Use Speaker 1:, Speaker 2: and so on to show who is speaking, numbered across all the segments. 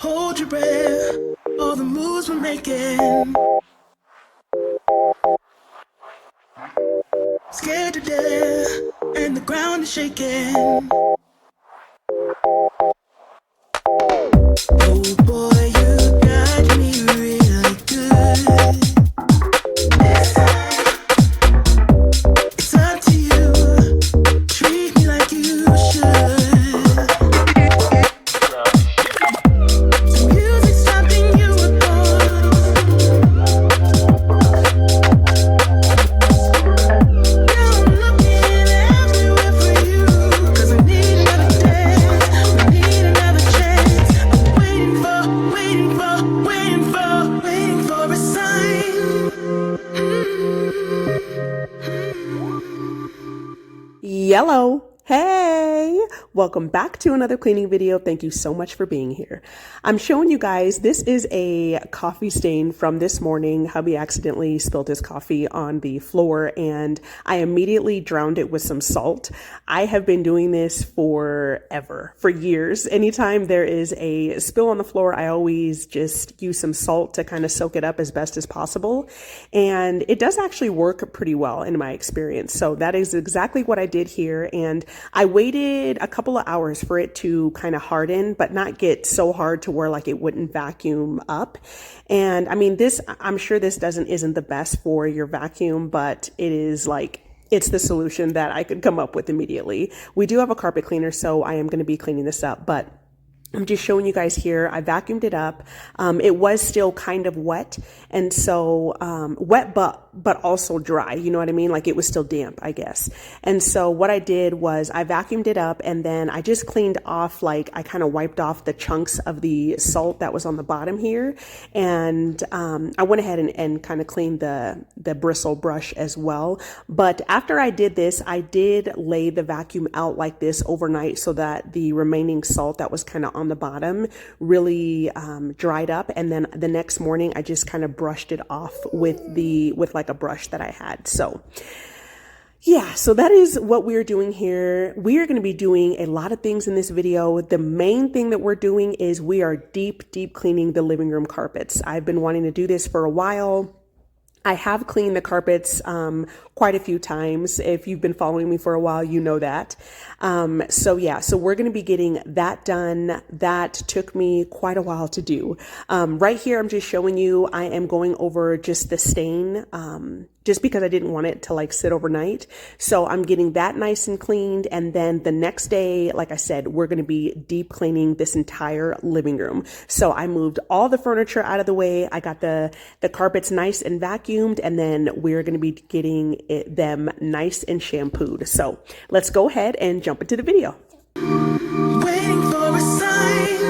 Speaker 1: Hold your breath, all the moves we're making. Scared to death, and the ground is shaking. Oh boy, you got me really good. This time, it's up to you. Treat me like you should. The music's something you adore. Now I'm looking everywhere for you. 'Cause I need another dance, we need another chance. I'm waiting for a sign.
Speaker 2: Yellow. Hey, welcome back to another cleaning video. Thank you so much for being here. I'm showing you guys, this is a coffee stain from this morning. Hubby accidentally spilled his coffee on the floor and I immediately drowned it with some salt. I have been doing this for years. Anytime there is a spill on the floor, I always just use some salt to kind of soak it up as best as possible. And it does actually work pretty well in my experience. So that is exactly what I did here. And I waited a couple of hours for it to kind of harden, but not get so hard to where like it wouldn't vacuum up. And I mean, I'm sure this isn't the best for your vacuum, but it is like, it's the solution that I could come up with immediately. We do have a carpet cleaner, so I am going to be cleaning this up, but I'm just showing you guys here. I vacuumed it up. It was still kind of wet. And so, wet, but also dry. You know what I mean? Like it was still damp, I guess. And so what I did was I vacuumed it up and then I just cleaned off, like I kind of wiped off the chunks of the salt that was on the bottom here. And, I went ahead and kind of cleaned the bristle brush as well. But after I did this, I did lay the vacuum out like this overnight so that the remaining salt that was kind of on the bottom really dried up, and then the next morning I just kind of brushed it off with like a brush that I had. So yeah, so that is what we're doing here. We are going to be doing a lot of things in this video. The main thing that we're doing is we are deep cleaning the living room carpets. I've been wanting to do this for a while. I have cleaned the carpets quite a few times. If you've been following me for a while, you know that. So yeah, so we're going to be getting that done. That took me quite a while to do. Right here, I'm just showing you, I am going over just the stain, just because I didn't want it to like sit overnight. So I'm getting that nice and cleaned. And then the next day, like I said, we're going to be deep cleaning this entire living room. So I moved all the furniture out of the way. I got the carpets nice and vacuumed, and then we're going to be getting them nice and shampooed. So let's go ahead and jump into the video.
Speaker 1: Waiting for a sign.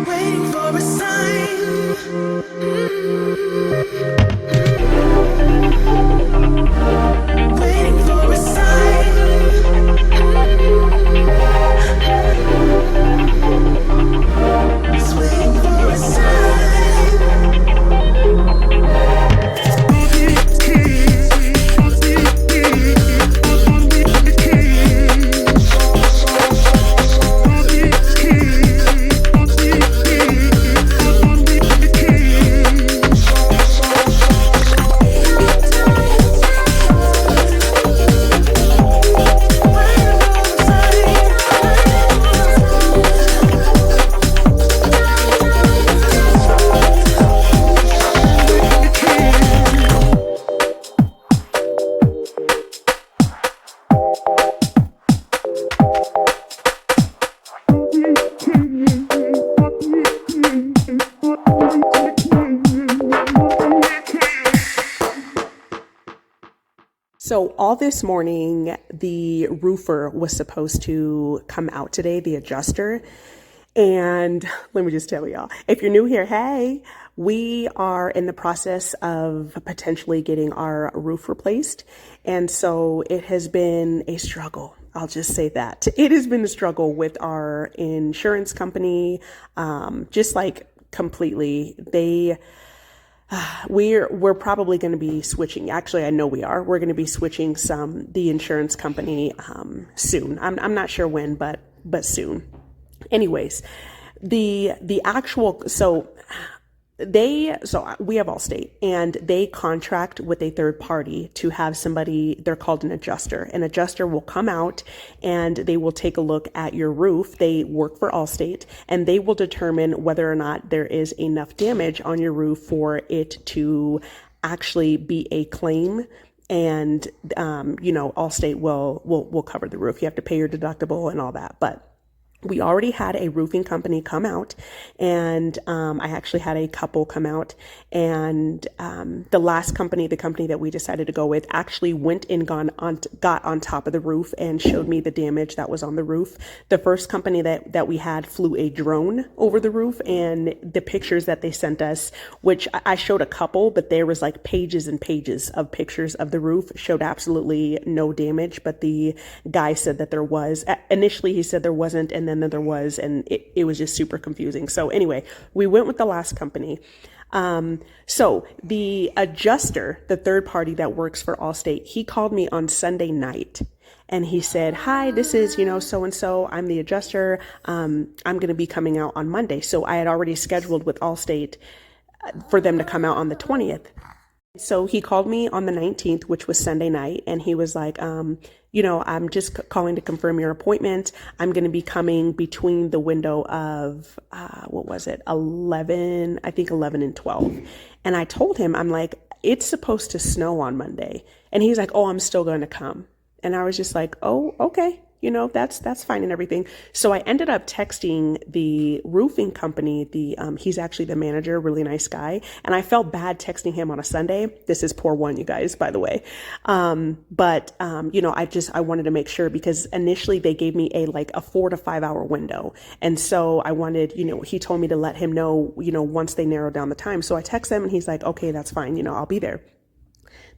Speaker 1: Waiting for a sign.
Speaker 2: So all this morning, the roofer was supposed to come out today, the adjuster. And let me just tell y'all, if you're new here, hey, we are in the process of potentially getting our roof replaced. And so it has been a struggle. I'll just say that. It has been a struggle with our insurance company, just like completely. We're probably going to be switching. Actually, I know we are. We're going to be switching the insurance company soon. I'm not sure when, but soon. Anyways, the actual we have Allstate, and they contract with a third party to have somebody, they're called an adjuster. An adjuster will come out and they will take a look at your roof. They work for Allstate, and they will determine whether or not there is enough damage on your roof for it to actually be a claim. And Allstate will cover the roof. You have to pay your deductible and all that, but we already had a roofing company come out, and I actually had a couple come out, and the last company, the company that we decided to go with, actually went and got on top of the roof and showed me the damage that was on the roof. The first company that we had flew a drone over the roof, and the pictures that they sent us, which I showed a couple, but there was like pages and pages of pictures of the roof, showed absolutely no damage. But the guy said that there was. Initially, he said there wasn't, and then there was, and it was just super confusing. So anyway, we went with the last company. So the adjuster, the third party that works for Allstate, he called me on Sunday night, and he said, "Hi, this is, so-and-so. I'm the adjuster. I'm going to be coming out on Monday." So I had already scheduled with Allstate for them to come out on the 20th. So he called me on the 19th, which was Sunday night, and he was like, I'm just calling to confirm your appointment. I'm going to be coming between the window of, 11 and 12. And I told him, I'm like, it's supposed to snow on Monday. And he's like, "Oh, I'm still going to come." And I was just like, "Oh, okay. That's fine and everything." So I ended up texting the roofing company. He's actually the manager, really nice guy. And I felt bad texting him on a Sunday. This is pour one, you guys, by the way. I wanted to make sure, because initially they gave me a 4 to 5 hour window. And so I wanted, he told me to let him know, once they narrowed down the time. So I text him and he's like, "Okay, that's fine. I'll be there."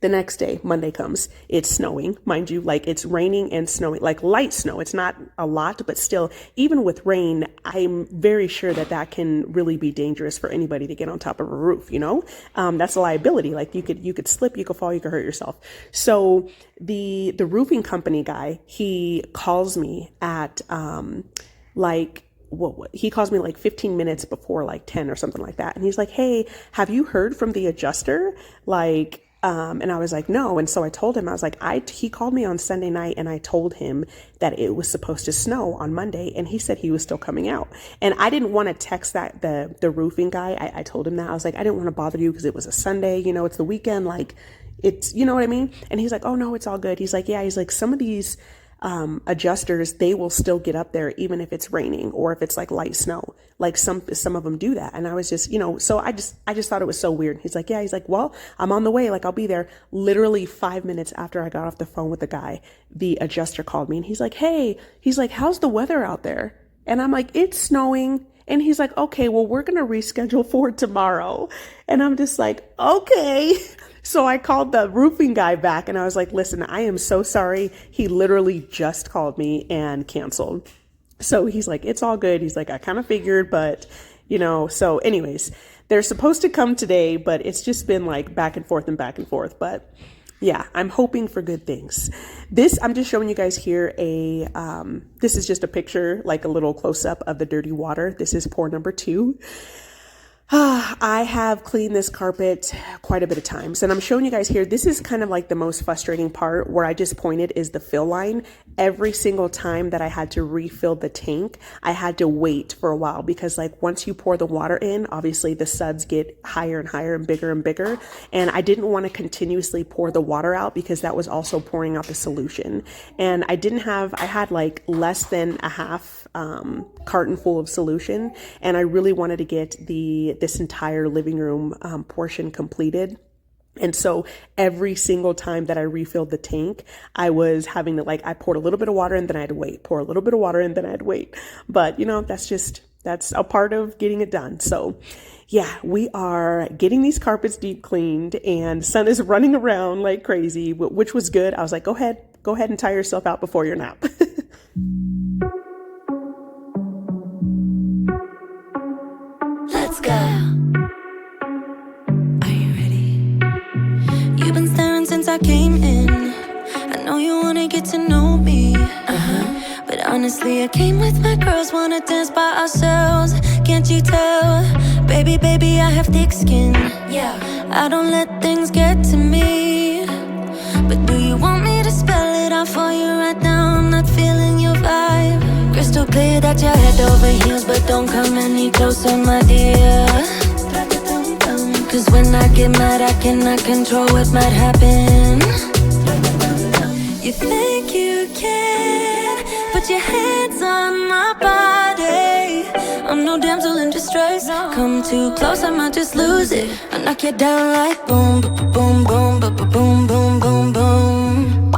Speaker 2: The next day, Monday comes, it's snowing, mind you, it's raining and snowing, light snow. It's not a lot, but still, even with rain, I'm very sure that can really be dangerous for anybody to get on top of a roof, that's a liability. You could slip, you could fall, you could hurt yourself. So the roofing company guy, he calls me at, he calls me 15 minutes before 10 or something like that. And he's like, "Hey, have you heard from the adjuster?" And I was like, "No." And so I told him, I was like, he called me on Sunday night, and I told him that it was supposed to snow on Monday, and he said he was still coming out. And I didn't want to text the roofing guy. I told him that. I was like, "I didn't want to bother you because it was a Sunday, it's the weekend. It's, you know what I mean?" And he's like, "Oh no, it's all good." He's like, "Yeah." He's like, "Some of these adjusters, they will still get up there even if it's raining or if it's light snow. Some of them do that." And I was just, so I just thought it was so weird. He's like, "Yeah." He's like, "Well, I'm on the way. I'll be there." Literally 5 minutes after I got off the phone with the guy, the adjuster called me, and he's like, "Hey," he's like, "how's the weather out there?" And I'm like, "It's snowing." And he's like, "Okay, well, we're going to reschedule for tomorrow." And I'm just like, "Okay." So I called the roofing guy back, and I was like, "Listen, I am so sorry. He literally just called me and canceled." So he's like, "It's all good." He's like, "I kind of figured, but so anyways, they're supposed to come today, but it's just been back and forth and back and forth. But yeah, I'm hoping for good things. I'm just showing you guys here this is just a picture, a little close up of the dirty water. This is pour number 2. I have cleaned this carpet quite a bit of times, and I'm showing you guys here. This is kind of the most frustrating part, where I just pointed, is the fill line. Every single time that I had to refill the tank, I had to wait for a while, because once you pour the water in, obviously the suds get higher and higher and bigger. And I didn't want to continuously pour the water out, because that was also pouring out the solution. And I had less than a half carton full of solution, and I really wanted to get this entire living room portion completed. And so every single time that I refilled the tank, I was having to, I poured a little bit of water and then I had to wait, pour a little bit of water and then I had to wait. But that's a part of getting it done. So yeah, we are getting these carpets deep cleaned, and Son is running around like crazy, which was good. I was like, go ahead and tire yourself out before your nap.
Speaker 1: Let's go. Are you ready? You've been staring since I came in. I know you wanna get to know me. But honestly, I came with my girls, wanna dance by ourselves. Can't you tell? Baby, I have thick skin. Yeah, I don't let things get to me. But do you want me to spell it out for you right now? I'm not feeling your vibe. Crystal clear that you're head over heels, but don't come any closer, my dear. Cause when I get mad, I cannot control what might happen. You think you can put your hands on my body. I'm no damsel in distress. Come too close, I might just lose it. I knock you down like boom, boom, boom, boom, boom, boom, boom, boom.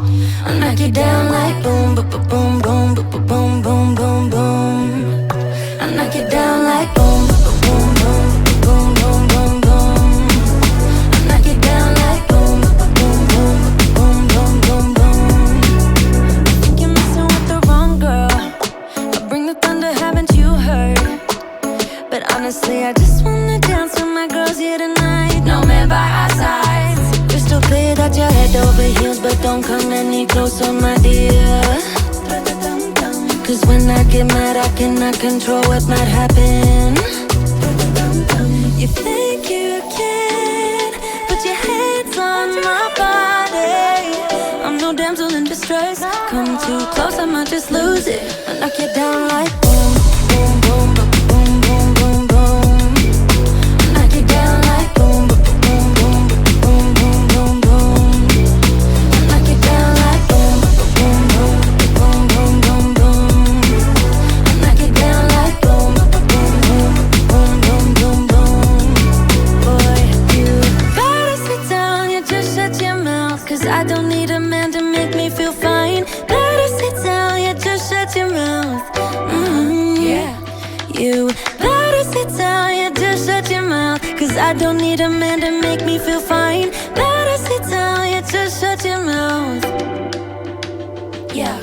Speaker 1: I knock you down like boom, boom, boom, boom, boom, boom, boom, boom. I knock you down like boom, boom, boom, boom, boom, boom, boom. I knock you down like boom, boom, boom, boom, boom, boom, boom. I think you're messing with the wrong girl. I bring the thunder, haven't you heard? But honestly, I just wanna dance with my girls here tonight. No man by our sides. Crystal clear that you're head over heels, but don't come any closer, my dear. Cause when I get mad, I cannot control what might happen. You think you can put your hands on my body. I'm no damsel in distress. Come too close, I might just lose it. I knock you down like boom, boom, boom, boom, boom, boom, boom. I knock you down like boom, boom, boom, boom, boom, boom, boom. I knock you down like boom, boom, boom, boom, boom, boom, boom. I knock you down like boom, boom, boom, boom, boom, boom, boom. Boy, you better sit down, you just shut your mouth. Cause I don't need a man to make me feel fine. Better sit down, you just shut your mouth. Yeah. You better sit down, you just shut your mouth. Cause I don't need a man to make me feel fine. Better sit down, you just shut your mouth. Yeah.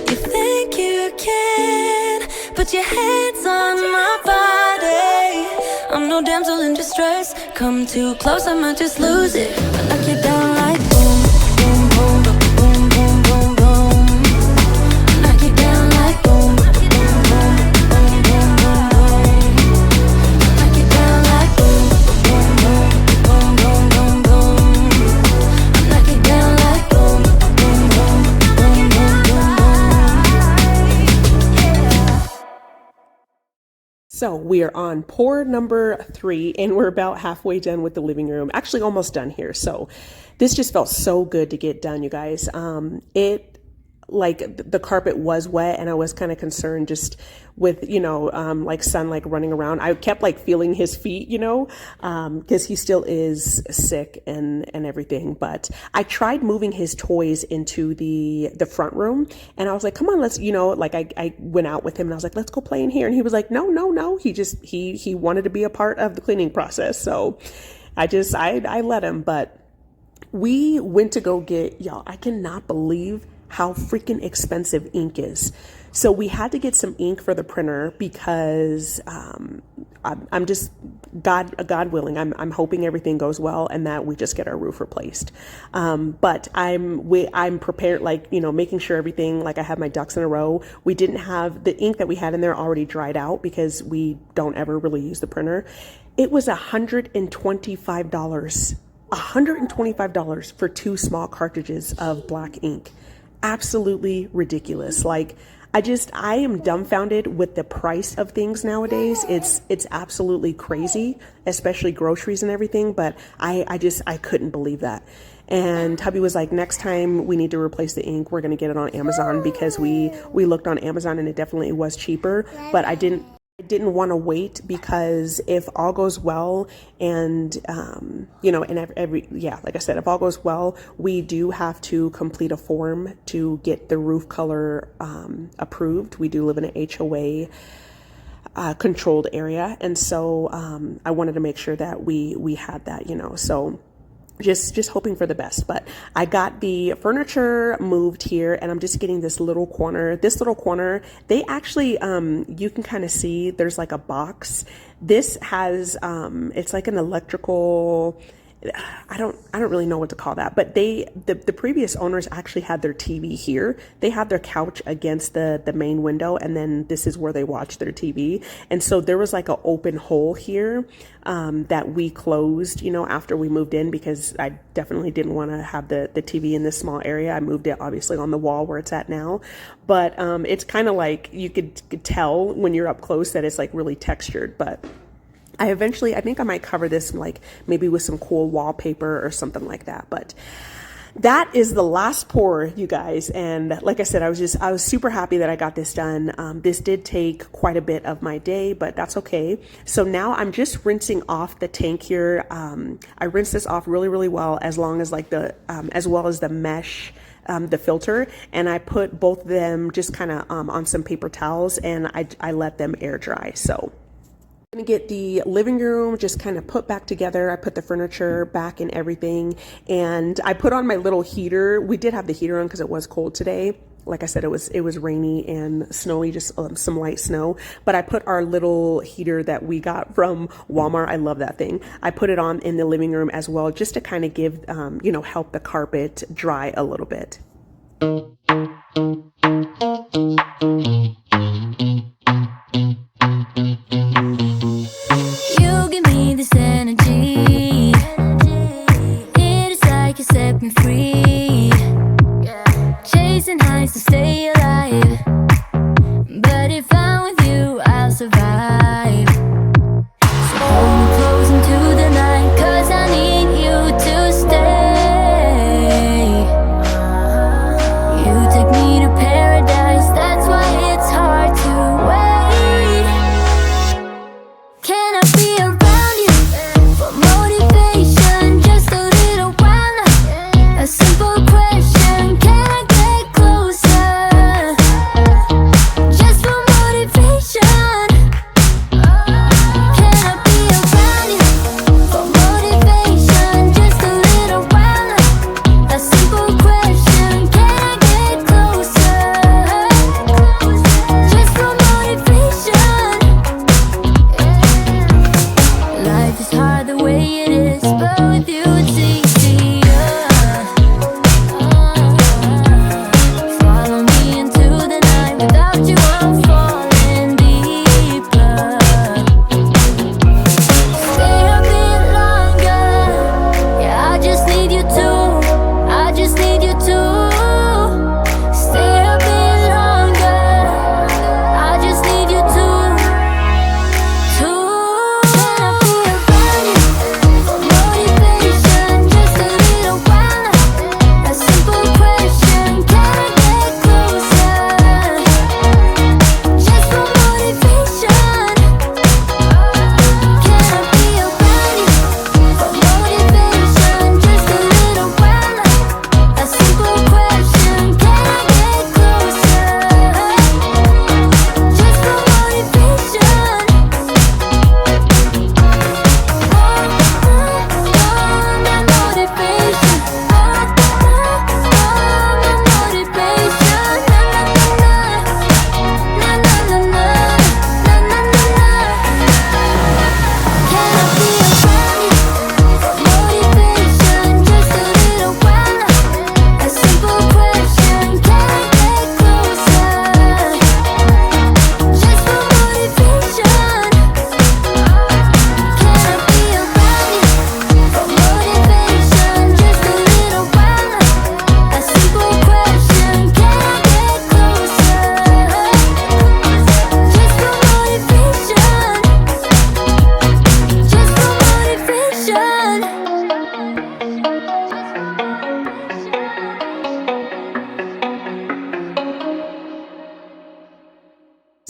Speaker 1: You think you can put your hands on my body. I'm no damsel in distress. Come too close, I might just lose it. I knock you down like boom, boom, boom, boom, boom, boom, boom. I knock you down like boom, boom, boom, boom, boom, boom, boom. I knock you down like boom, boom, boom, boom, boom, boom, boom. I knock you down like boom, boom, boom, boom, boom, boom, boom. Yeah.
Speaker 2: So we are on pour number 3, and we're about halfway done with the living room. Actually, almost done here. So this just felt so good to get done, you guys. The carpet was wet, and I was kind of concerned just with, Son running around. I kept feeling his feet, because he still is sick and everything. But I tried moving his toys into the front room, and I was like, come on, let's, I went out with him and I was like, let's go play in here. And he was like, no. He wanted to be a part of the cleaning process. So I let him. But we went to go get, y'all, I cannot believe how freaking expensive ink is. So we had to get some ink for the printer because I'm just God willing. I'm hoping everything goes well and that we just get our roof replaced. But I'm prepared, making sure everything, I have my ducks in a row. We didn't have the ink that we had in there already dried out because we don't ever really use the printer. It was $125 for 2 small cartridges of black ink. Absolutely ridiculous. I am dumbfounded with the price of things nowadays. It's absolutely crazy, especially groceries and everything, but I couldn't believe that. And hubby was like, next time we need to replace the ink, we're going to get it on Amazon, because we looked on Amazon and it definitely was cheaper, but I didn't want to wait, because if all goes well and and yeah, like I said, if all goes well, we do have to complete a form to get the roof color approved. We do live in an HOA controlled area, and so I wanted to make sure that we had that, so just hoping for the best. But I got the furniture moved here, and I'm just getting this little corner. They actually, you can kind of see there's like a box. This has, it's like an electrical, I don't really know what to call that, but the previous owners actually had their TV here. They had their couch against the main window, and then this is where they watch their TV. And so there was like an open hole here that we closed, after we moved in, because I definitely didn't want to have the TV in this small area. I moved it obviously on the wall where it's at now, but it's kind of like you could tell when you're up close that it's like really textured. But I think I might cover this like maybe with some cool wallpaper or something like that. But that is the last pour, you guys. And like I said, I was super happy that I got this done. This did take quite a bit of my day, but that's okay. So now I'm just rinsing off the tank here. I rinsed this off really, really well, as long as like as well as the mesh, the filter, and I put both of them just kind of on some paper towels, and I let them air dry. So I'm gonna get the living room just kind of put back together. I put the furniture back and everything, and I put on my little heater. We did have the heater on because it was cold today. Like I said, it was rainy and snowy, just some light snow. But I put our little heater that we got from Walmart. I love that thing. I put it on in the living room as well, just to kind of give, help the carpet dry a little bit.
Speaker 3: This energy, it is like you set me free, chasing highs to stay alive, but if I'm with you, I'll survive. So hold me close into the night, 'cause I need you to stay. You take me to paradise.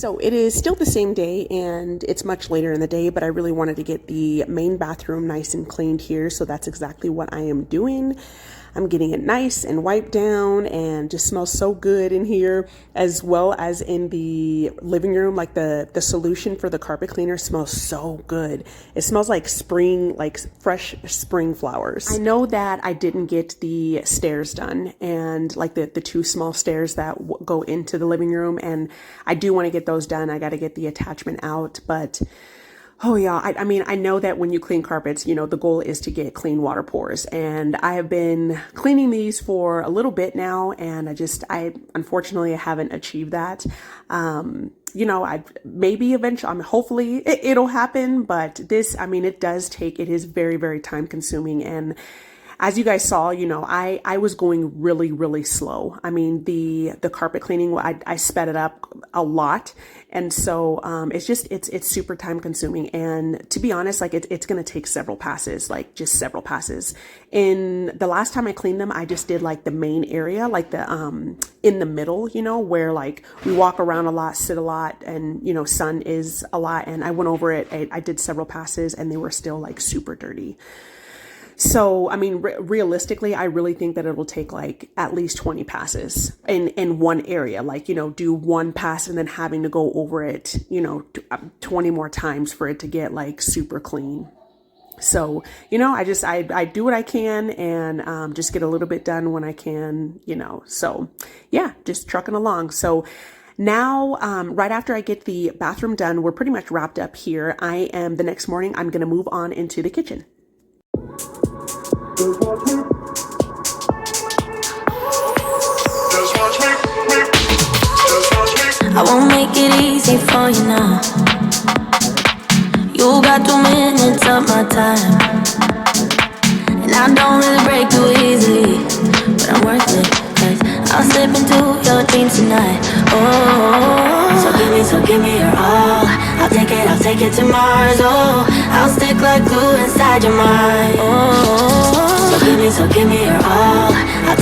Speaker 2: So it is still the same day and it's much later in the day, but I really wanted to get the main bathroom nice and cleaned here. So that's exactly what I am doing. I'm getting it nice and wiped down and just smells so good in here, as well as in the living room. Like the solution for the carpet cleaner smells so good. It smells like spring, like fresh spring flowers. I know that I didn't get the stairs done, and like the two small stairs that go into the living room, and I do want to get those done. I got to get the attachment out, but oh yeah, I mean, I know that when you clean carpets, you know, the goal is to get clean water pores. And I have been cleaning these for a little bit now, and I unfortunately haven't achieved that. You know, I maybe eventually, hopefully it'll happen, but this, I mean, it is very, very time consuming. And as you guys saw, you know, I was going really, really slow. I mean, the carpet cleaning, I sped it up a lot. And so, it's super time consuming. And to be honest, like it's going to take several passes, like just several passes. In the last time I cleaned them, I just did like the main area, like in the middle, you know, where like we walk around a lot, sit a lot, and, you know, sun is a lot. And I went over it. I did several passes and they were still like super dirty. So, I mean, realistically, I really think that it will take like at least 20 passes in one area, like, you know, do one pass and then having to go over it, you know, 20 more times for it to get like super clean. So, you know, I do what I can and just get a little bit done when I can, you know, so yeah, just trucking along. So now, right after I get the bathroom done, we're pretty much wrapped up here. The next morning, I'm going to move on into the kitchen.
Speaker 3: I won't make it easy for you now. You got 2 minutes of my time, and I don't really break too easily, but I'm worth it, 'cause I'll slip into your dreams tonight. Oh, so give me your all. I'll take it to Mars. Oh, I'll stick like glue inside your mind. Oh, so give me your all. I'll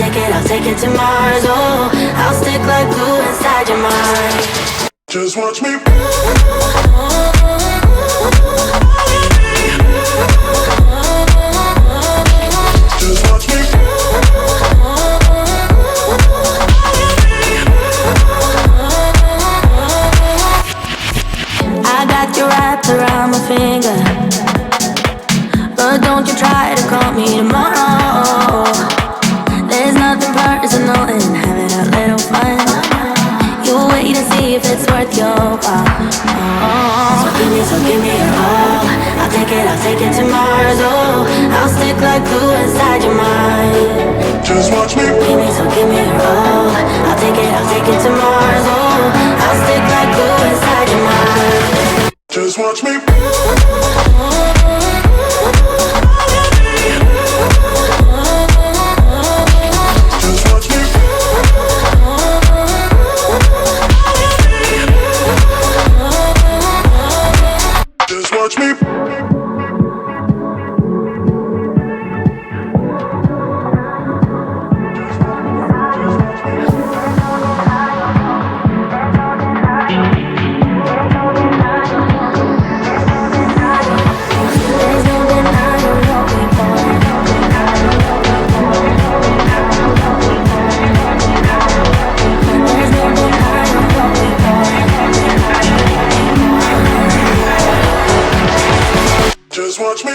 Speaker 3: take it to Mars. Oh, I'll stick like glue inside your mind.
Speaker 1: Just watch me. Just watch me.
Speaker 3: I got you wrapped around my finger, but don't you try to call me tomorrow. There's nothing personal in having a little fun. You wait and see if it's worth your while. Oh, so give me your all. I'll take it to Mars. Oh, I'll stick like glue inside your mind.
Speaker 1: Just watch me.
Speaker 3: Give me your all. I'll take it to Mars. Oh, I'll stick like glue inside your mind.
Speaker 1: Just watch me. Just watch me. Just watch me.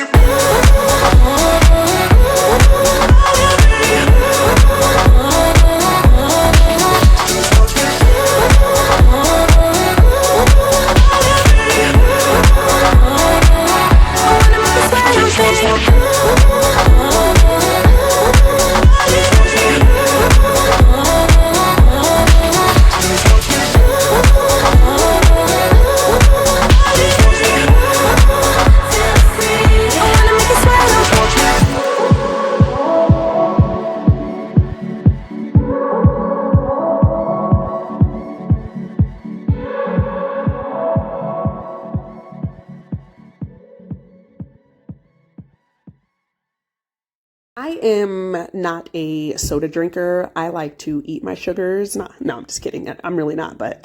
Speaker 2: I am not a soda drinker. I like to eat my sugars. No, I'm just kidding. I'm really not, but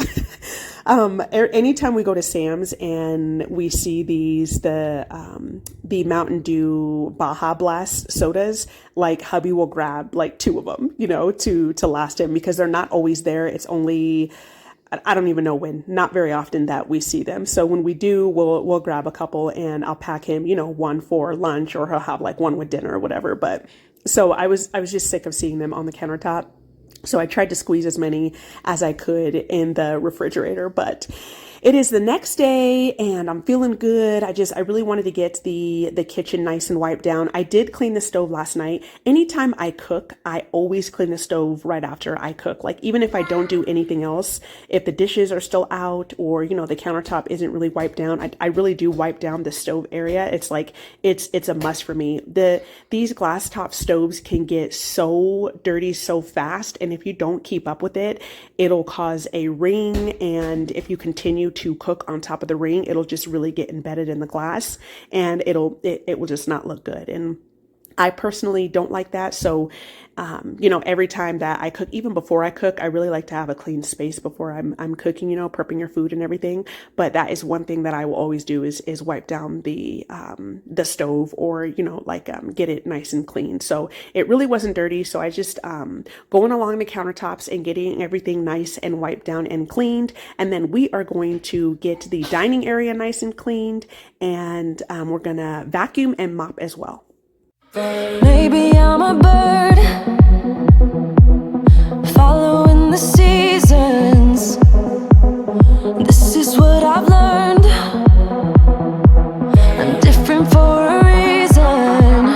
Speaker 2: Anytime we go to Sam's and we see the Mountain Dew Baja Blast sodas, like hubby will grab like 2 of them, to last him, because they're not always there. It's only, I don't even know when, not very often that we see them. So when we do, we'll grab a couple, and I'll pack him, one for lunch, or he'll have like one with dinner or whatever. But so I was just sick of seeing them on the countertop. So I tried to squeeze as many as I could in the refrigerator, but it is the next day and I'm feeling good. I really wanted to get the kitchen nice and wiped down. I did clean the stove last night. Anytime I cook, I always clean the stove right after I cook. Like, even if I don't do anything else, if the dishes are still out, or, the countertop isn't really wiped down, I really do wipe down the stove area. It's like, it's a must for me. These glass top stoves can get so dirty so fast. And if you don't keep up with it, it'll cause a ring. And if you continue to cook on top of the ring, it'll just really get embedded in the glass, and it will just not look good. And I personally don't like that. So, every time that I cook, even before I cook, I really like to have a clean space before I'm cooking, prepping your food and everything. But that is one thing that I will always do is wipe down the stove, or, get it nice and clean. So it really wasn't dirty. So I just, going along the countertops and getting everything nice and wiped down and cleaned. And then we are going to get the dining area nice and cleaned, and we're going to vacuum and mop as well.
Speaker 3: Maybe I'm a bird following the seasons. This is what I've learned. I'm different for a reason.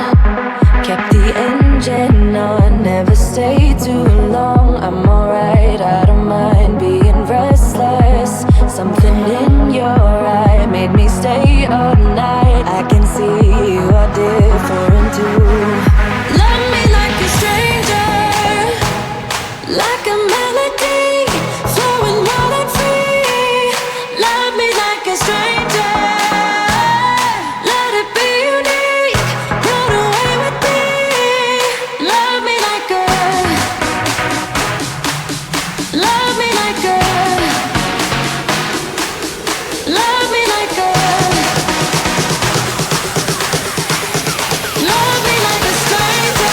Speaker 3: Kept the engine on, never stay too long. I'm alright, I don't mind being restless. Something in your eye made me stay all night. I can see you are different too. Love me like a stranger, like a melody, flowing wild and free. Love me like a stranger, let it be unique, run away with me. Love me like a, love me like a, love me like a, love me like a stranger.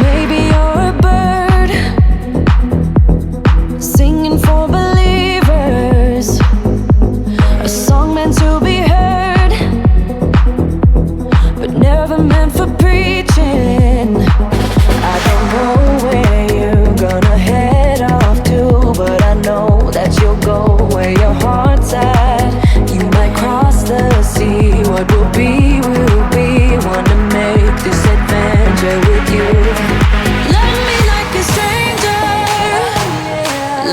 Speaker 3: Maybe you're a bird singing for believers, a song meant to be heard, but never meant for preaching. I don't know where you're gonna head off to, but I know that you'll go where your heart's at. You might cross the sea, what will be, wanna make this adventure with you. Love me like a stranger,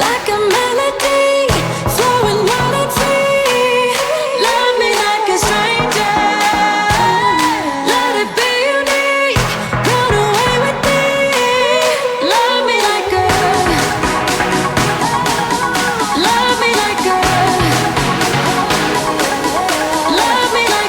Speaker 3: like a melody, flowing wild and free. Love me like a stranger, let it be unique, run away with me. Love me like a, love me like a, love me like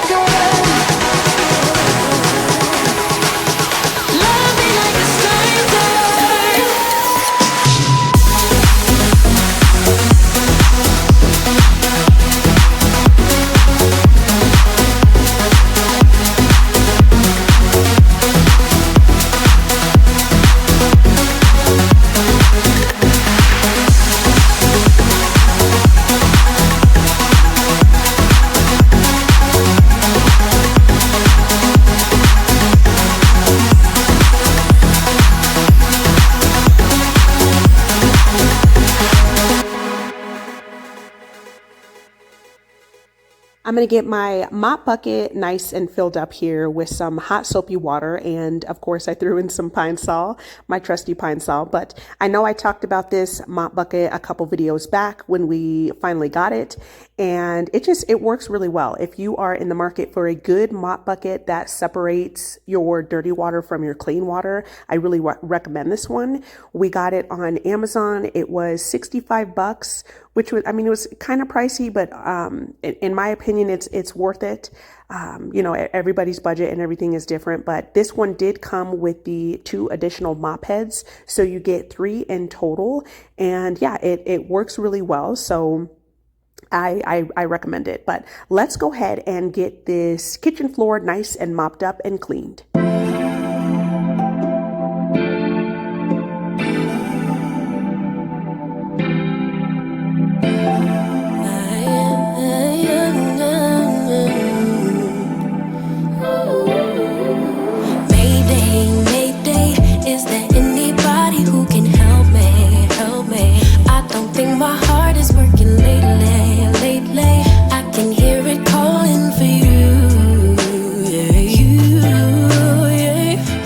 Speaker 2: I'm going to get my mop bucket nice and filled up here with some hot soapy water. And of course, I threw in some Pine Sol, my trusty Pine Sol. But I know I talked about this mop bucket a couple videos back when we finally got it. And it works really well. If you are in the market for a good mop bucket that separates your dirty water from your clean water, I really recommend this one. We got it on Amazon. It was $65, which was, I mean, it was kind of pricey, but in my opinion, it's worth it. You know, everybody's budget and everything is different, but this one did come with the 2 additional mop heads. So you get 3 in total. And yeah, it works really well. So I recommend it. But let's go ahead and get this kitchen floor nice and mopped up and cleaned.
Speaker 3: Is there anybody who can help me? Help me. I don't think my heart is working lately. I can hear it calling for you. Yeah.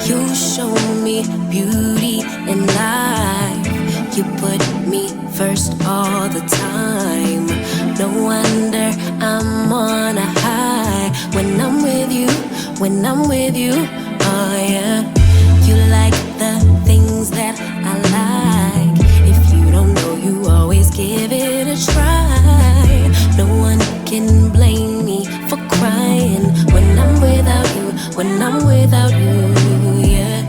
Speaker 3: You show me beauty and life. You put me first all the time. No wonder I'm on a high when I'm with you. Oh yeah. You like the things that I like. If you don't know, you always give it a try. No one can blame me for crying when I'm without you, yeah.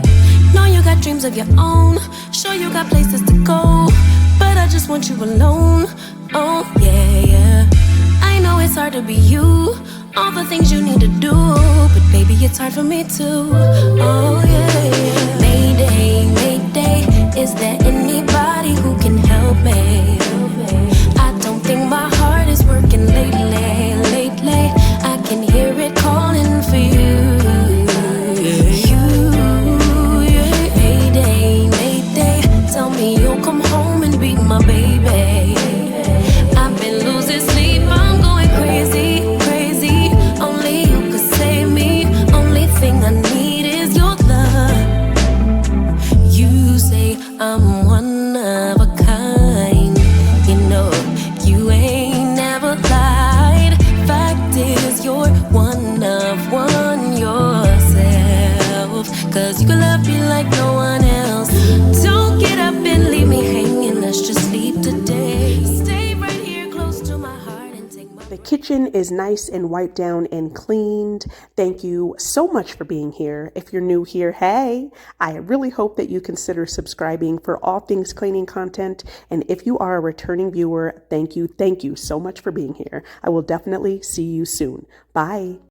Speaker 3: Know you got dreams of your own. Sure you got places to go, but I just want you alone. Oh yeah. I know it's hard to be you. All the things you need to do, but baby, it's hard for me too. Oh yeah. Mayday, is there anybody who can help me? I don't think my heart is working lately. I can hear it calling for you. Mayday, tell me you'll come home and be my baby. I've been losing sleep, I'm going crazy. Only you could save me. Only thing I need is your love. You say I'm one of a kind. You know you ain't never lied. Fact is you're one of one yourself. 'Cause you can love me like no one else. Don't get up and leave me hanging. Let's just leave today. Stay right here close to my heart and take my...
Speaker 2: The kitchen is nice and wiped down and cleaned. Thank you so much for being here. If you're new here, hey, I really hope that you consider subscribing for all things cleaning content. And if you are a returning viewer, thank you so much for being here. I will definitely see you soon. Bye.